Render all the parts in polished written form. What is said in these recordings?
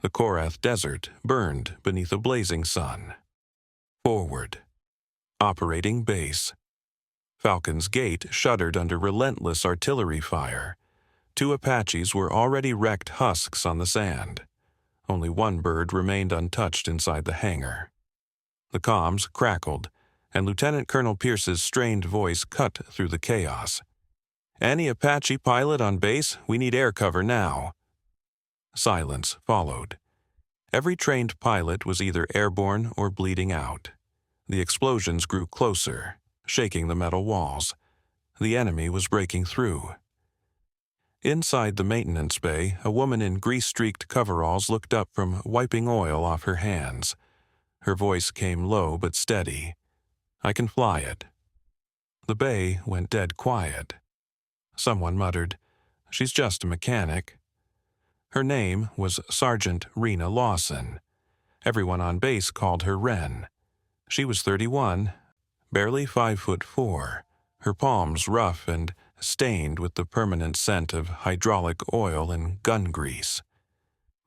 The Korath Desert burned beneath a blazing sun. Forward. Operating base. Falcon's Gate shuddered under relentless artillery fire. 2 Apaches were already wrecked husks on the sand. Only 1 bird remained untouched inside the hangar. The comms crackled, and Lieutenant Colonel Pierce's strained voice cut through the chaos. "Any Apache pilot on base, we need air cover now." Silence followed. Every trained pilot was either airborne or bleeding out. The explosions grew closer, shaking the metal walls. The enemy was breaking through. Inside the maintenance bay, a woman in grease-streaked coveralls looked up from wiping oil off her hands. Her voice came low but steady. "I can fly it." The bay went dead quiet. Someone muttered, "She's just a mechanic." Her name was Sergeant Rena Lawson. Everyone on base called her Wren. She was 31, barely 5'4", her palms rough and stained with the permanent scent of hydraulic oil and gun grease.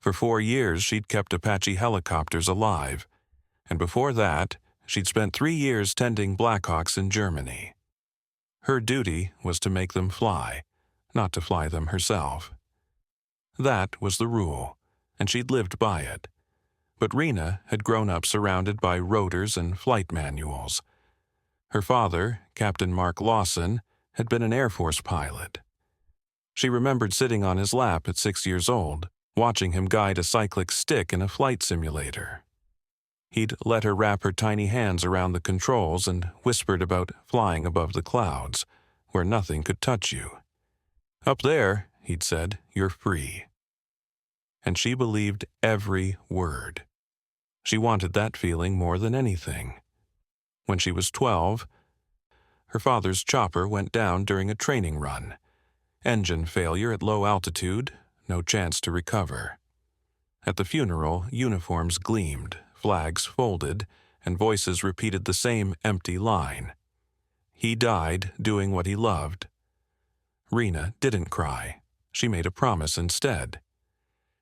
For 4 years she'd kept Apache helicopters alive, and before that she'd spent 3 years tending Blackhawks in Germany. Her duty was to make them fly, not to fly them herself. That was the rule, and she'd lived by it. But Rena had grown up surrounded by rotors and flight manuals. Her father, Captain Mark Lawson, had been an Air Force pilot. She remembered sitting on his lap at 6 years old, watching him guide a cyclic stick in a flight simulator. He'd let her wrap her tiny hands around the controls and whispered about flying above the clouds, where nothing could touch you. "Up there," he'd said, "you're free." And she believed every word. She wanted that feeling more than anything. When she was 12, her father's chopper went down during a training run. Engine failure at low altitude, no chance to recover. At the funeral, uniforms gleamed, flags folded, and voices repeated the same empty line. He died doing what he loved. Rena didn't cry. She made a promise instead.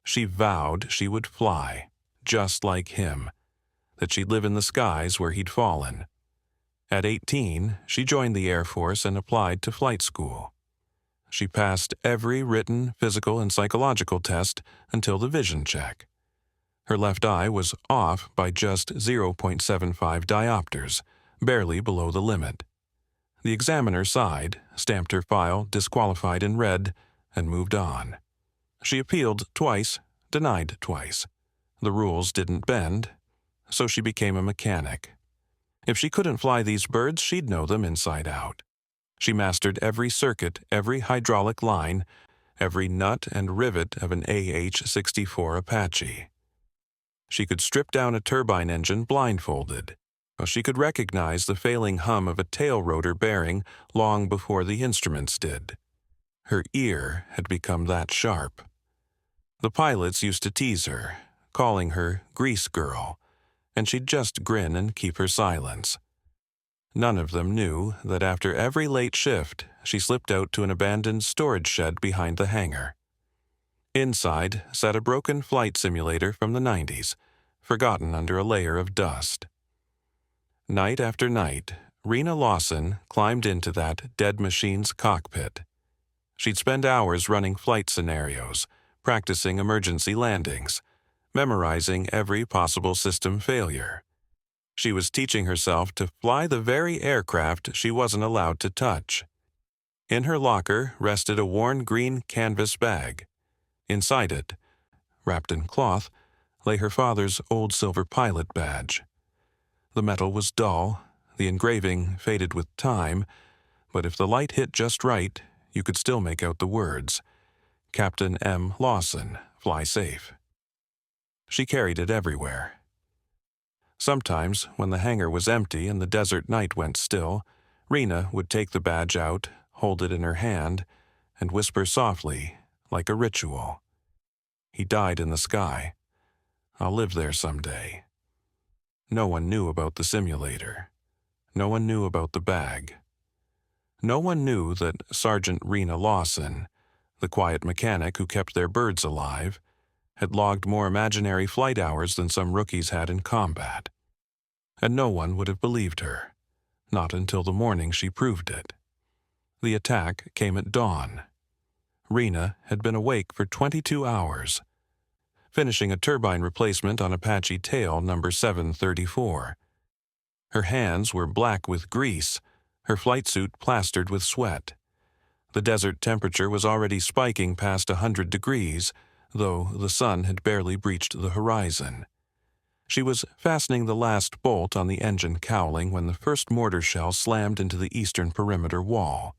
She vowed she would fly, just like him, that she'd live in the skies where he'd fallen. At 18, she joined the Air Force and applied to flight school. She passed every written, physical, and psychological test until the vision check. Her left eye was off by just 0.75 diopters, barely below the limit. The examiner sighed, stamped her file disqualified in red, and moved on. She appealed twice, denied twice. The rules didn't bend, so she became a mechanic. If she couldn't fly these birds, she'd know them inside out. She mastered every circuit, every hydraulic line, every nut and rivet of an AH-64 Apache. She could strip down a turbine engine blindfolded. She could recognize the failing hum of a tail rotor bearing long before the instruments did. Her ear had become that sharp. The pilots used to tease her, calling her Grease Girl, and she'd just grin and keep her silence. None of them knew that after every late shift, she slipped out to an abandoned storage shed behind the hangar. Inside sat a broken flight simulator from the 90s, forgotten under a layer of dust. Night after night, Rena Lawson climbed into that dead machine's cockpit. She'd spend hours running flight scenarios, practicing emergency landings, memorizing every possible system failure. She was teaching herself to fly the very aircraft she wasn't allowed to touch. In her locker rested a worn green canvas bag. Inside it, wrapped in cloth, lay her father's old silver pilot badge. The metal was dull, the engraving faded with time, but if the light hit just right, you could still make out the words, "Captain M. Lawson, fly safe." She carried it everywhere. Sometimes, when the hangar was empty and the desert night went still, Rena would take the badge out, hold it in her hand, and whisper softly, like a ritual. "He died in the sky. I'll live there someday." No one knew about the simulator. No one knew about the bag. No one knew that Sergeant Rena Lawson, the quiet mechanic who kept their birds alive, had logged more imaginary flight hours than some rookies had in combat. And no one would have believed her, not until the morning she proved it. The attack came at dawn. Rena had been awake for 22 hours, finishing a turbine replacement on Apache tail number 734. Her hands were black with grease, her flight suit plastered with sweat. The desert temperature was already spiking past 100 degrees, though the sun had barely breached the horizon. She was fastening the last bolt on the engine cowling when the first mortar shell slammed into the eastern perimeter wall.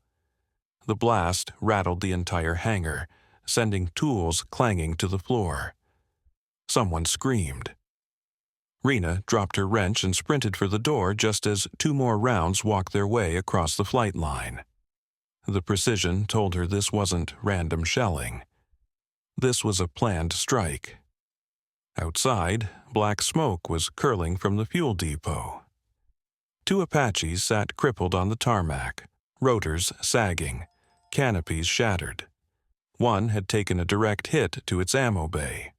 The blast rattled the entire hangar, sending tools clanging to the floor. Someone screamed. Rena dropped her wrench and sprinted for the door just as 2 more rounds walked their way across the flight line. The precision told her this wasn't random shelling. This was a planned strike. Outside, black smoke was curling from the fuel depot. 2 Apaches sat crippled on the tarmac, rotors sagging, canopies shattered. One had taken a direct hit to its ammo bay.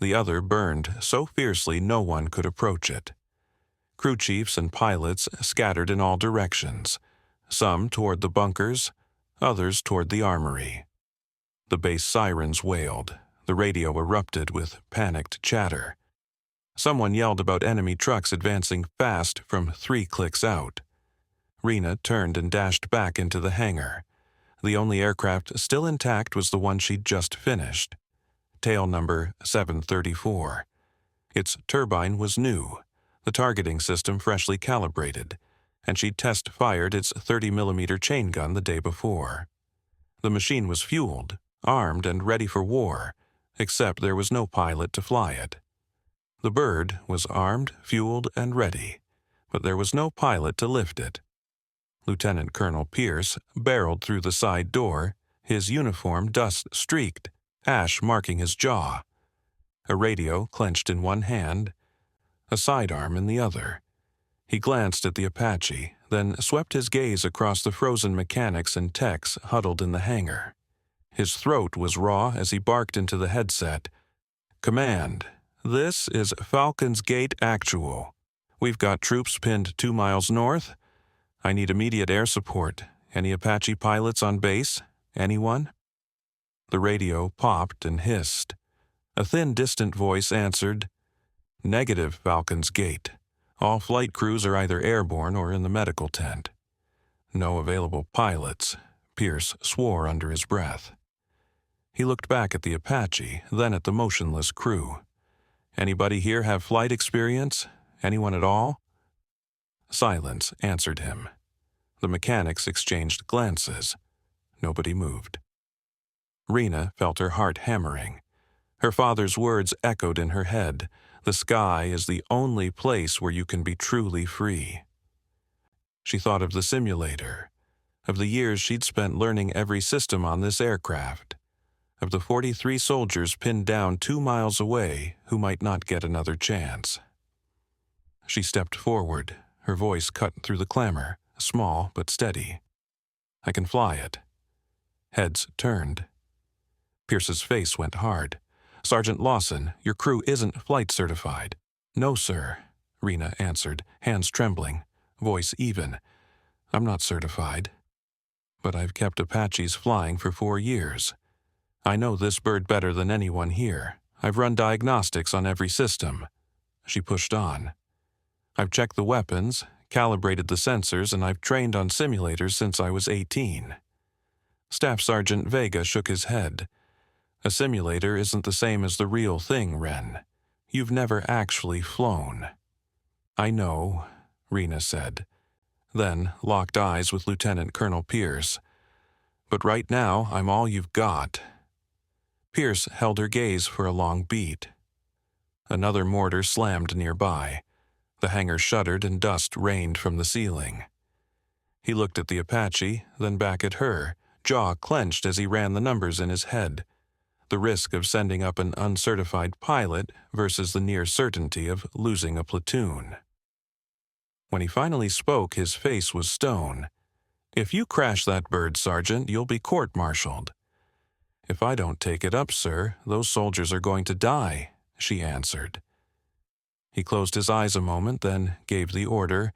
The other burned so fiercely no one could approach it. Crew chiefs and pilots scattered in all directions, some toward the bunkers, others toward the armory. The base sirens wailed. The radio erupted with panicked chatter. Someone yelled about enemy trucks advancing fast from 3 clicks out. Rena turned and dashed back into the hangar. The only aircraft still intact was the one she'd just finished. Tail number 734. Its turbine was new, the targeting system freshly calibrated, and she'd test-fired its 30mm chain gun the day before. The machine was fueled, armed, and ready for war, except there was no pilot to fly it. The bird was armed, fueled, and ready, but there was no pilot to lift it. Lieutenant Colonel Pierce barreled through the side door, his uniform dust-streaked, ash marking his jaw. A radio clenched in one hand, a sidearm in the other. He glanced at the Apache, then swept his gaze across the frozen mechanics and techs huddled in the hangar. His throat was raw as he barked into the headset. "Command, this is Falcon's Gate Actual. We've got troops pinned 2 miles north. I need immediate air support. Any Apache pilots on base? Anyone?" The radio popped and hissed. A thin, distant voice answered, "Negative, Falcon's Gate. All flight crews are either airborne or in the medical tent." No available pilots, Pierce swore under his breath. He looked back at the Apache, then at the motionless crew. "Anybody here have flight experience? Anyone at all?" Silence answered him. The mechanics exchanged glances. Nobody moved. Rena felt her heart hammering. Her father's words echoed in her head. The sky is the only place where you can be truly free. She thought of the simulator, of the years she'd spent learning every system on this aircraft, of the 43 soldiers pinned down 2 miles away who might not get another chance. She stepped forward, her voice cut through the clamor, small but steady. "I can fly it." Heads turned. Pierce's face went hard. "Sergeant Lawson, your crew isn't flight certified." "No, sir," Rena answered, hands trembling, voice even. "I'm not certified. But I've kept Apaches flying for 4 years. I know this bird better than anyone here. I've run diagnostics on every system." She pushed on. "I've checked the weapons, calibrated the sensors, and I've trained on simulators since I was 18. Staff Sergeant Vega shook his head. "A simulator isn't the same as the real thing, Wren. You've never actually flown." "I know," Rena said, then locked eyes with Lieutenant Colonel Pierce. "But right now, I'm all you've got." Pierce held her gaze for a long beat. Another mortar slammed nearby. The hangar shuddered and dust rained from the ceiling. He looked at the Apache, then back at her, jaw clenched as he ran the numbers in his head. The risk of sending up an uncertified pilot versus the near certainty of losing a platoon. When he finally spoke, his face was stone. "If you crash that bird, Sergeant, you'll be court-martialed. "If I don't take it up, sir, those soldiers are going to die," she answered. He closed his eyes a moment, then gave the order,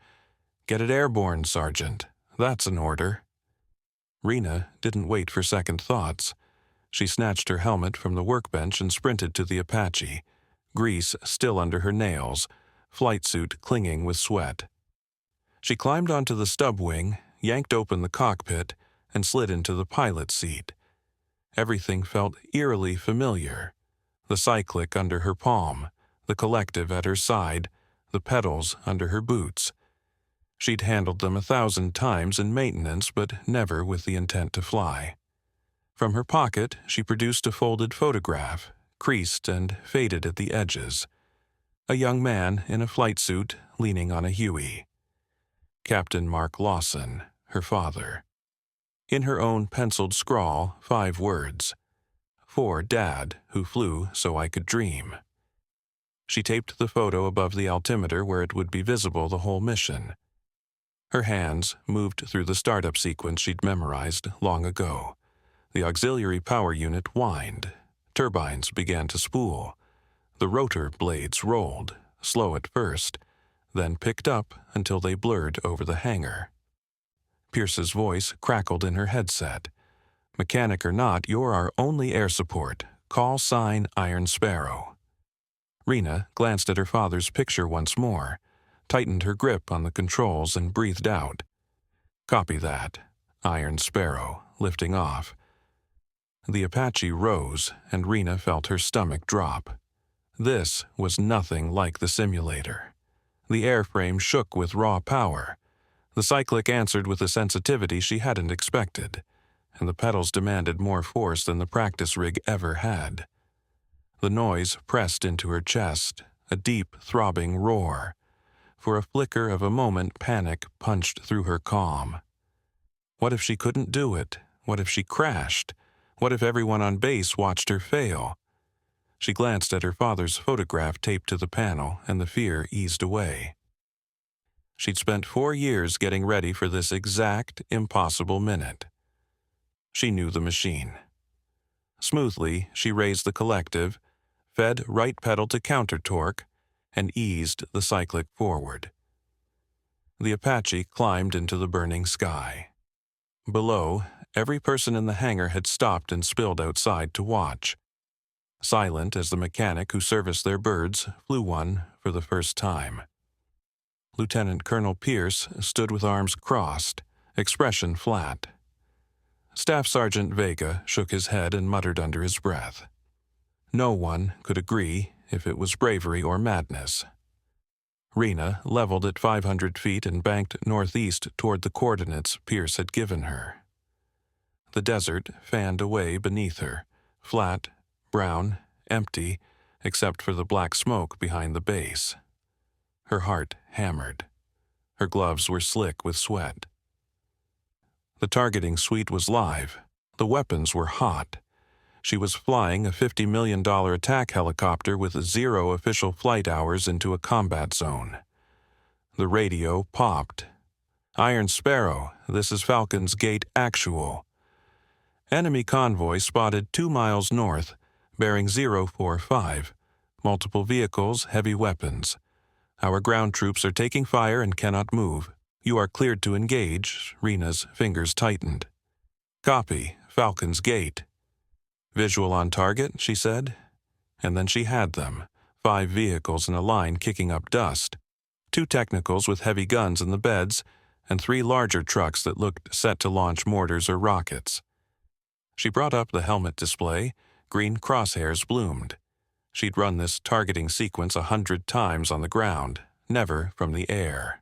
"Get it airborne, Sergeant. That's an order." Rena didn't wait for second thoughts. She snatched her helmet from the workbench and sprinted to the Apache, grease still under her nails, flight suit clinging with sweat. She climbed onto the stub wing, yanked open the cockpit, and slid into the pilot's seat. Everything felt eerily familiar. The cyclic under her palm, the collective at her side, the pedals under her boots. She'd handled them 1,000 times in maintenance, but never with the intent to fly. From her pocket, she produced a folded photograph, creased and faded at the edges. A young man in a flight suit leaning on a Huey. Captain Mark Lawson, her father. In her own penciled scrawl, 5 words. "For Dad, who flew so I could dream." She taped the photo above the altimeter where it would be visible the whole mission. Her hands moved through the startup sequence she'd memorized long ago. The auxiliary power unit whined. Turbines began to spool. The rotor blades rolled, slow at first, then picked up until they blurred over the hangar. Pierce's voice crackled in her headset. "Mechanic or not, you're our only air support. Call sign Iron Sparrow." Rena glanced at her father's picture once more, tightened her grip on the controls, and breathed out. "Copy that. Iron Sparrow," lifting off. The Apache rose, and Rena felt her stomach drop. This was nothing like the simulator. The airframe shook with raw power. The cyclic answered with a sensitivity she hadn't expected, and the pedals demanded more force than the practice rig ever had. The noise pressed into her chest, a deep, throbbing roar. For a flicker of a moment, panic punched through her calm. What if she couldn't do it? What if she crashed? What if everyone on base watched her fail? She glanced at her father's photograph taped to the panel, and the fear eased away. She'd spent 4 years getting ready for this exact, impossible minute. She knew the machine. Smoothly, she raised the collective, fed right pedal to counter torque, and eased the cyclic forward. The Apache climbed into the burning sky. Below, every person in the hangar had stopped and spilled outside to watch. Silent as the mechanic who serviced their birds flew one for the first time. Lieutenant Colonel Pierce stood with arms crossed, expression flat. Staff Sergeant Vega shook his head and muttered under his breath. No one could agree if it was bravery or madness. Rena leveled at 500 feet and banked northeast toward the coordinates Pierce had given her. The desert fanned away beneath her, flat, brown, empty, except for the black smoke behind the base. Her heart hammered. Her gloves were slick with sweat. The targeting suite was live. The weapons were hot. She was flying a $50 million attack helicopter with 0 official flight hours into a combat zone. The radio popped. "Iron Sparrow, this is Falcon's Gate Actual. Enemy convoy spotted 2 miles north, bearing 045. Multiple vehicles, heavy weapons. Our ground troops are taking fire and cannot move. You are cleared to engage." Rena's fingers tightened. "Copy, Falcon's Gate." "Visual on target," she said. And then she had them, 5 vehicles in a line kicking up dust, 2 technicals with heavy guns in the beds, and 3 larger trucks that looked set to launch mortars or rockets. She brought up the helmet display. Green crosshairs bloomed. She'd run this targeting sequence 100 times on the ground, never from the air.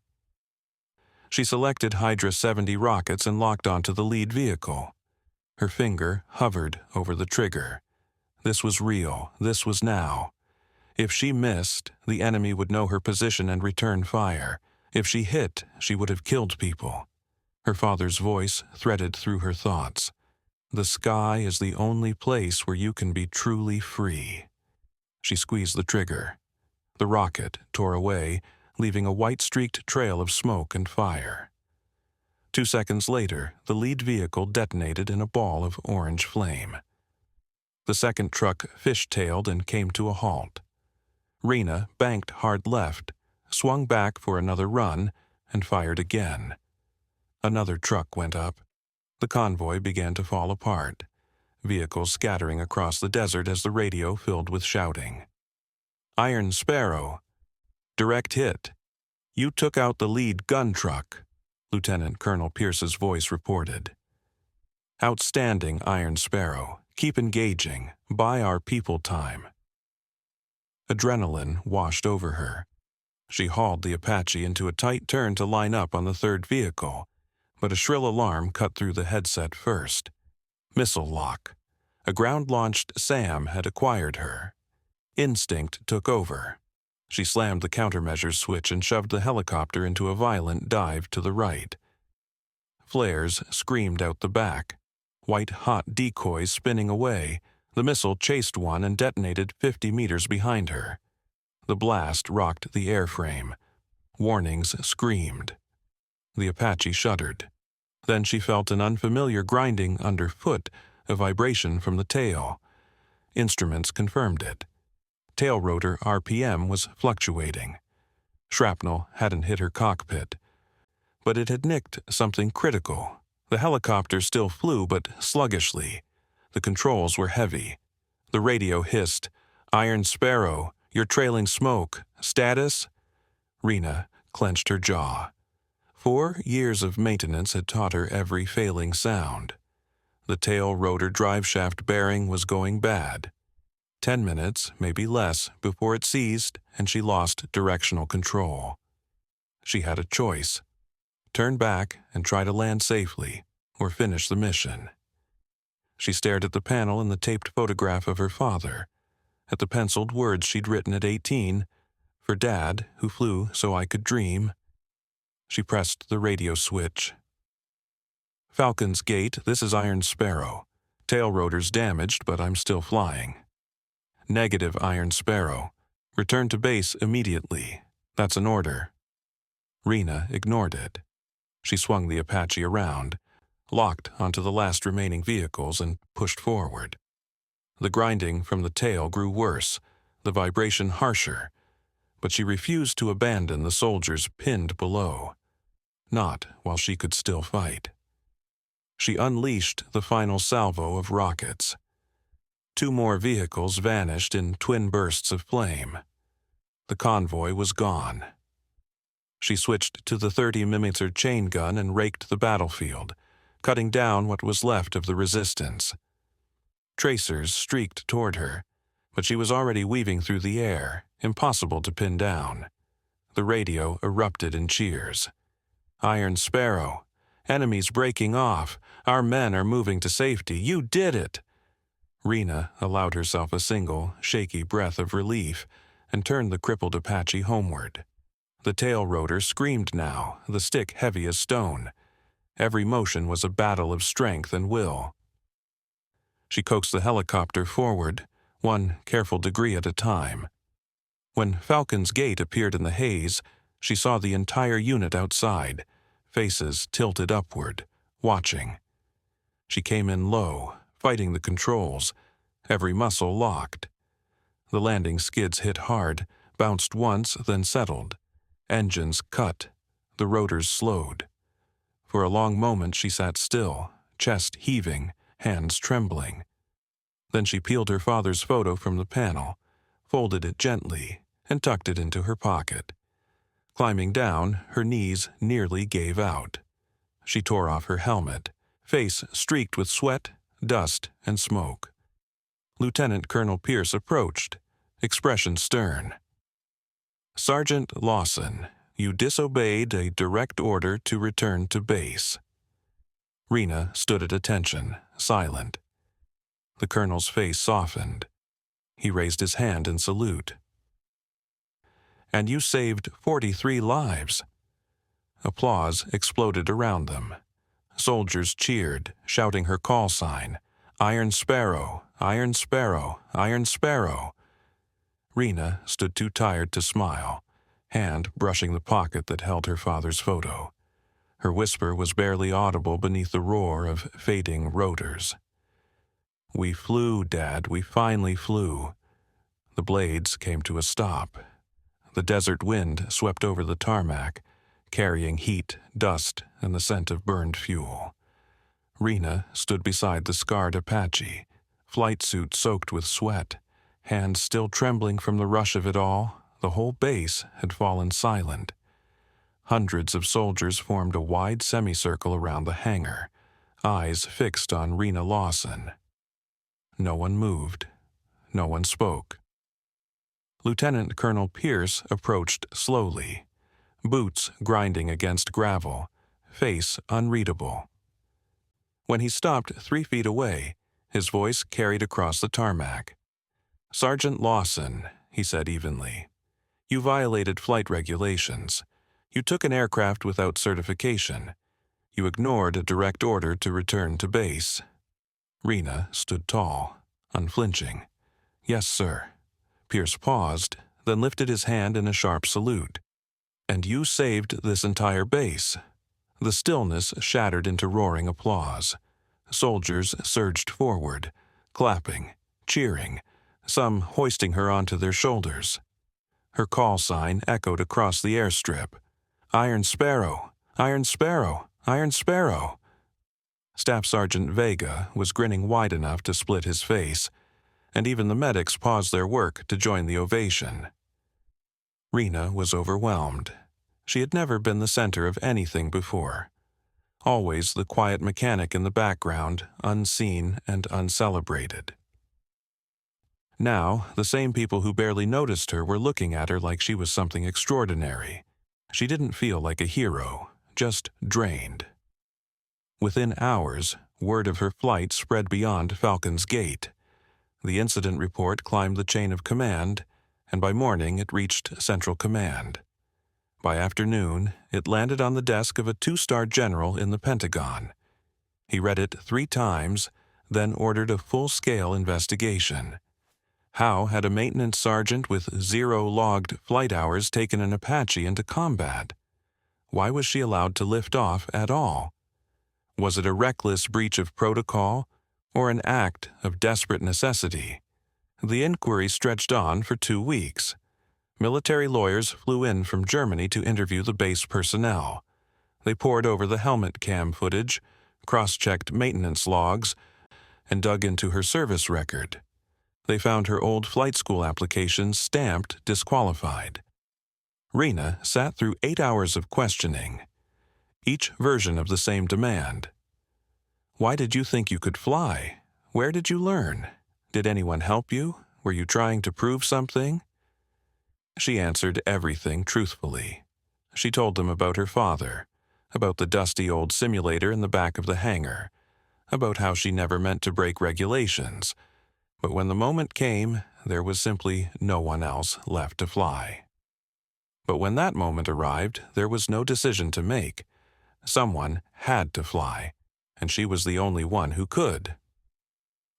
She selected Hydra 70 rockets and locked onto the lead vehicle. Her finger hovered over the trigger. This was real. This was now. If she missed, the enemy would know her position and return fire. If she hit, she would have killed people. Her father's voice threaded through her thoughts. "The sky is the only place where you can be truly free." She squeezed the trigger. The rocket tore away, leaving a white-streaked trail of smoke and fire. 2 seconds later, the lead vehicle detonated in a ball of orange flame. The second truck fish-tailed and came to a halt. Rena banked hard left, swung back for another run, and fired again. Another truck went up. The convoy began to fall apart, vehicles scattering across the desert as the radio filled with shouting. "Iron Sparrow. Direct hit. You took out the lead gun truck," Lieutenant Colonel Pierce's voice reported. "Outstanding, Iron Sparrow. Keep engaging. Buy our people time." Adrenaline washed over her. She hauled the Apache into a tight turn to line up on the third vehicle, but a shrill alarm cut through the headset first. Missile lock. A ground-launched SAM had acquired her. Instinct took over. She slammed the countermeasures switch and shoved the helicopter into a violent dive to the right. Flares screamed out the back. White-hot decoys spinning away, the missile chased one and detonated 50 meters behind her. The blast rocked the airframe. Warnings screamed. The Apache shuddered. Then she felt an unfamiliar grinding underfoot, a vibration from the tail. Instruments confirmed it. Tail rotor RPM was fluctuating. Shrapnel hadn't hit her cockpit, but it had nicked something critical. The helicopter still flew, but sluggishly. The controls were heavy. The radio hissed, "Iron Sparrow, you're trailing smoke. Status?" Rena clenched her jaw. 4 years of maintenance had taught her every failing sound. The tail rotor driveshaft bearing was going bad. 10 minutes, maybe less, before it seized and she lost directional control. She had a choice. Turn back and try to land safely, or finish the mission. She stared at the panel and the taped photograph of her father, at the penciled words she'd written at 18, "For Dad, who flew so I could dream." She pressed the radio switch. "Falcon's Gate, this is Iron Sparrow. Tail rotor's damaged, but I'm still flying." "Negative, Iron Sparrow. Return to base immediately. That's an order." Rena ignored it. She swung the Apache around, locked onto the last remaining vehicles, and pushed forward. The grinding from the tail grew worse, the vibration harsher, but she refused to abandon the soldiers pinned below. Not while she could still fight. She unleashed the final salvo of rockets. 2 more vehicles vanished in twin bursts of flame. The convoy was gone. She switched to the 30mm chain gun and raked the battlefield, cutting down what was left of the resistance. Tracers streaked toward her, but she was already weaving through the air, impossible to pin down. The radio erupted in cheers. "Iron Sparrow, enemies breaking off. Our men are moving to safety. You did it!" Rena allowed herself a single, shaky breath of relief and turned the crippled Apache homeward. The tail rotor screamed now, the stick heavy as stone. Every motion was a battle of strength and will. She coaxed the helicopter forward, one careful degree at a time. When Falcon's Gate appeared in the haze, she saw the entire unit outside, faces tilted upward, watching. She came in low, fighting the controls, every muscle locked. The landing skids hit hard, bounced once, then settled. Engines cut. The rotors slowed. For a long moment she sat still, chest heaving, hands trembling. Then she peeled her father's photo from the panel, folded it gently, and tucked it into her pocket. Climbing down, her knees nearly gave out. She tore off her helmet, face streaked with sweat, dust, and smoke. Lieutenant Colonel Pierce approached, expression stern. "Sergeant Lawson, you disobeyed a direct order to return to base." Rena stood at attention, silent. The colonel's face softened. He raised his hand in salute. "And you saved 43 lives." Applause exploded around them. Soldiers cheered, shouting her call sign, "Iron Sparrow, Iron Sparrow, Iron Sparrow." Rena stood too tired to smile, hand brushing the pocket that held her father's photo. Her whisper was barely audible beneath the roar of fading rotors. "We flew, Dad, we finally flew." The blades came to a stop. The desert wind swept over the tarmac, carrying heat, dust, and the scent of burned fuel. Rena stood beside the scarred Apache, flight suit soaked with sweat, hands still trembling from the rush of it all. The whole base had fallen silent. Hundreds of soldiers formed a wide semicircle around the hangar, eyes fixed on Rena Lawson. No one moved. No one spoke. Lieutenant Colonel Pierce approached slowly, boots grinding against gravel, face unreadable. When he stopped 3 feet away, his voice carried across the tarmac. "Sergeant Lawson," he said evenly, "you violated flight regulations. You took an aircraft without certification. You ignored a direct order to return to base." Rena stood tall, unflinching. "Yes, sir." Pierce paused, then lifted his hand in a sharp salute. "And you saved this entire base." The stillness shattered into roaring applause. Soldiers surged forward, clapping, cheering, some hoisting her onto their shoulders. Her call sign echoed across the airstrip. "Iron Sparrow! Iron Sparrow! Iron Sparrow!" Staff Sergeant Vega was grinning wide enough to split his face, and even the medics paused their work to join the ovation. Rena was overwhelmed. She had never been the center of anything before. Always the quiet mechanic in the background, unseen and uncelebrated. Now, the same people who barely noticed her were looking at her like she was something extraordinary. She didn't feel like a hero, just drained. Within hours, word of her flight spread beyond Falcon's Gate. The incident report climbed the chain of command, and by morning it reached Central Command. By afternoon, it landed on the desk of a 2-star general in the Pentagon. He read it 3 times, then ordered a full-scale investigation. How had a maintenance sergeant with 0 logged flight hours taken an Apache into combat? Why was she allowed to lift off at all? Was it a reckless breach of protocol, or an act of desperate necessity? The inquiry stretched on for 2 weeks. Military lawyers flew in from Germany to interview the base personnel. They pored over the helmet cam footage, cross-checked maintenance logs, and dug into her service record. They found her old flight school application stamped disqualified. Rena sat through 8 hours of questioning, each version of the same demand. "Why did you think you could fly? Where did you learn? Did anyone help you? Were you trying to prove something?" She answered everything truthfully. She told them about her father, about the dusty old simulator in the back of the hangar, about how she never meant to break regulations, but when the moment came, there was simply no one else left to fly. But when that moment arrived, there was no decision to make. Someone had to fly, and she was the only one who could.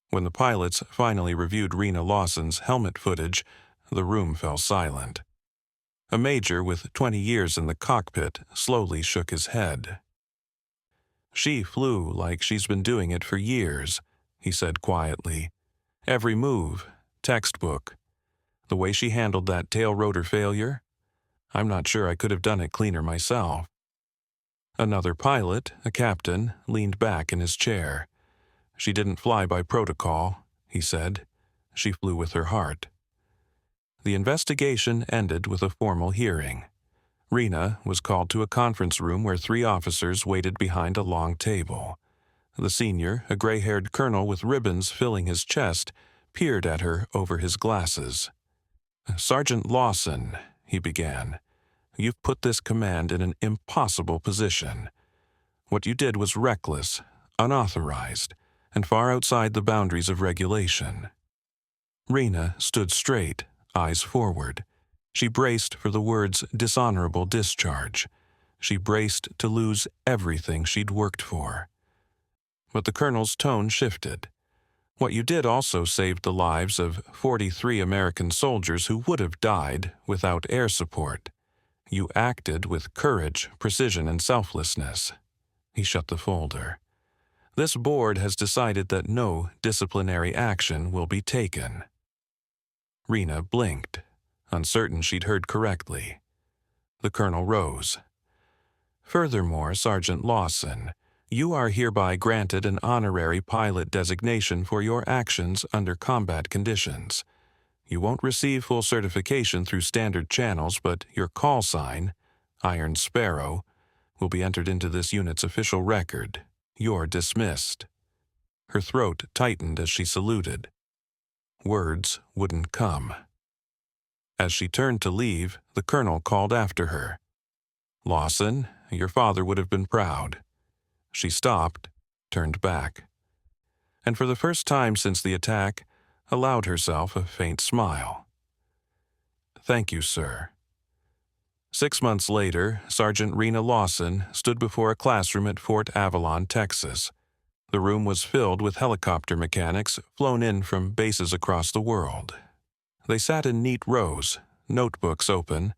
When the pilots finally reviewed Rena Lawson's helmet footage, the room fell silent. A major with 20 years in the cockpit slowly shook his head. "She flew like she's been doing it for years," he said quietly. "Every move, textbook. The way she handled that tail rotor failure, I'm not sure I could have done it cleaner myself." Another pilot, a captain, leaned back in his chair. "She didn't fly by protocol," he said. "She flew with her heart." The investigation ended with a formal hearing. Rena was called to a conference room where 3 officers waited behind a long table. The senior, a gray-haired colonel with ribbons filling his chest, peered at her over his glasses. "Sergeant Lawson," he began, "you've put this command in an impossible position. What you did was reckless, unauthorized, and far outside the boundaries of regulation." Rena stood straight, eyes forward. She braced for the words dishonorable discharge. She braced to lose everything she'd worked for. But the colonel's tone shifted. "What you did also saved the lives of 43 American soldiers who would have died without air support. You acted with courage, precision, and selflessness." He shut the folder. This board has decided that no disciplinary action will be taken." Rena blinked, uncertain she'd heard correctly. The colonel rose. "Furthermore, Sergeant Lawson, you are hereby granted an honorary pilot designation for your actions under combat conditions. You won't receive full certification through standard channels, but your call sign, Iron Sparrow, will be entered into this unit's official record. You're dismissed." Her throat tightened as she saluted. Words wouldn't come. As she turned to leave, the colonel called after her. "Lawson, your father would have been proud." She stopped, turned back, and for the first time since the attack, allowed herself a faint smile. "Thank you, sir." 6 months later, Sergeant Rena Lawson stood before a classroom at Fort Avalon, Texas. The room was filled with helicopter mechanics flown in from bases across the world. They sat in neat rows, notebooks open,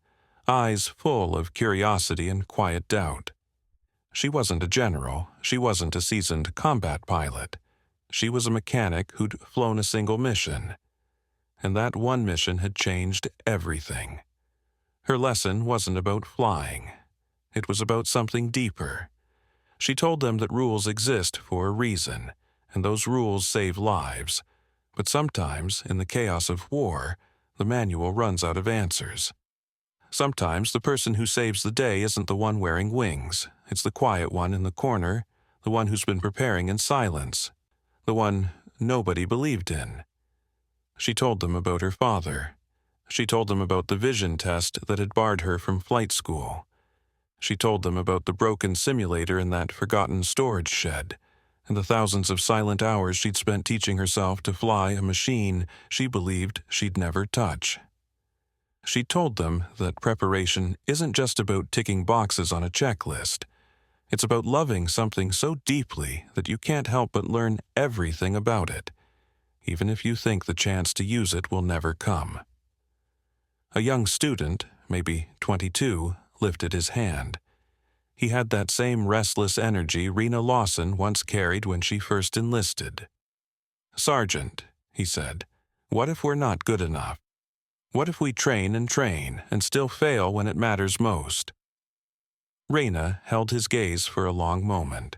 eyes full of curiosity and quiet doubt. She wasn't a general, she wasn't a seasoned combat pilot. She was a mechanic who'd flown a single mission. And that one mission had changed everything. Her lesson wasn't about flying. It was about something deeper. She told them that rules exist for a reason, and those rules save lives. But sometimes, in the chaos of war, the manual runs out of answers. Sometimes the person who saves the day isn't the one wearing wings. It's the quiet one in the corner, the one who's been preparing in silence, the one nobody believed in. She told them about her father. She told them about the vision test that had barred her from flight school. She told them about the broken simulator in that forgotten storage shed, and the thousands of silent hours she'd spent teaching herself to fly a machine she believed she'd never touch. She told them that preparation isn't just about ticking boxes on a checklist. It's about loving something so deeply that you can't help but learn everything about it, even if you think the chance to use it will never come. A young student, maybe 22, lifted his hand. He had that same restless energy Rena Lawson once carried when she first enlisted. "Sergeant," he said, "what if we're not good enough? What if we train and still fail when it matters most?" Rena held his gaze for a long moment.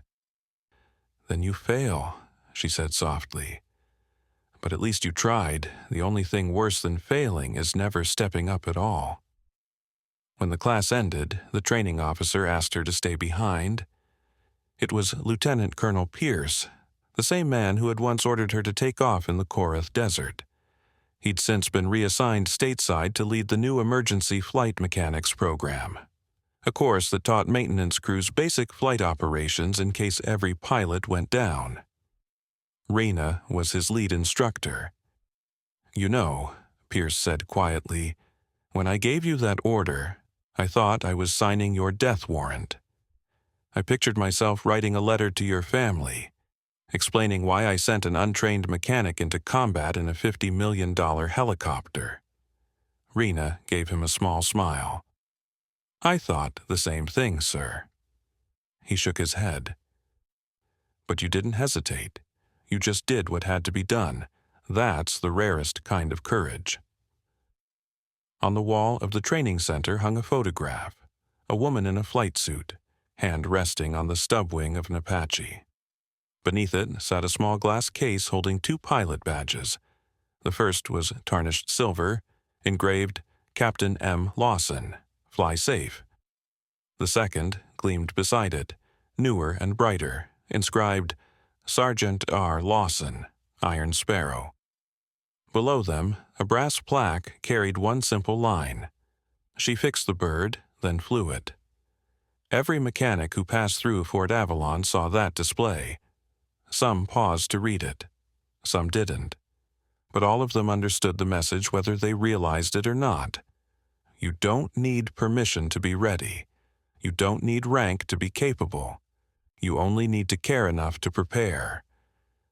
"Then you fail," she said softly. "But at least you tried. The only thing worse than failing is never stepping up at all." When the class ended, the training officer asked her to stay behind. It was Lieutenant Colonel Pierce, the same man who had once ordered her to take off in the Korath Desert. He'd since been reassigned stateside to lead the new emergency flight mechanics program, a course that taught maintenance crews basic flight operations in case every pilot went down. Rena was his lead instructor. "You know," Pierce said quietly, "when I gave you that order, I thought I was signing your death warrant. I pictured myself writing a letter to your family, explaining why I sent an untrained mechanic into combat in a $50 million helicopter." Rena gave him a small smile. "I thought the same thing, sir." He shook his head. "But you didn't hesitate. You just did what had to be done. That's the rarest kind of courage." On the wall of the training center hung a photograph, a woman in a flight suit, hand resting on the stub wing of an Apache. Beneath it sat a small glass case holding 2 pilot badges. The first was tarnished silver, engraved Captain M. Lawson, Fly Safe. The second gleamed beside it, newer and brighter, inscribed Sergeant R. Lawson, Iron Sparrow. Below them, a brass plaque carried one simple line. She fixed the bird, then flew it. Every mechanic who passed through Fort Avalon saw that display. Some paused to read it. Some didn't. But all of them understood the message whether they realized it or not. You don't need permission to be ready. You don't need rank to be capable. You only need to care enough to prepare.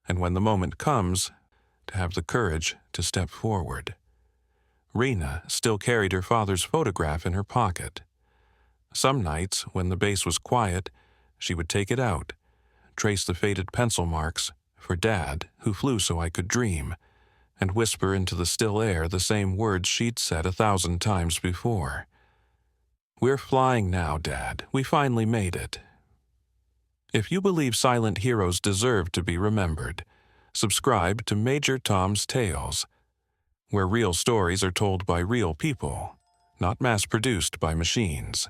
And when the moment comes, to have the courage to step forward. Rena still carried her father's photograph in her pocket. Some nights, when the base was quiet, she would take it out, trace the faded pencil marks for Dad, who flew so I could dream, and whisper into the still air the same words she'd said 1,000 times before. "We're flying now, Dad. We finally made it." If you believe silent heroes deserve to be remembered, subscribe to Major Tom's Tales, where real stories are told by real people, not mass-produced by machines.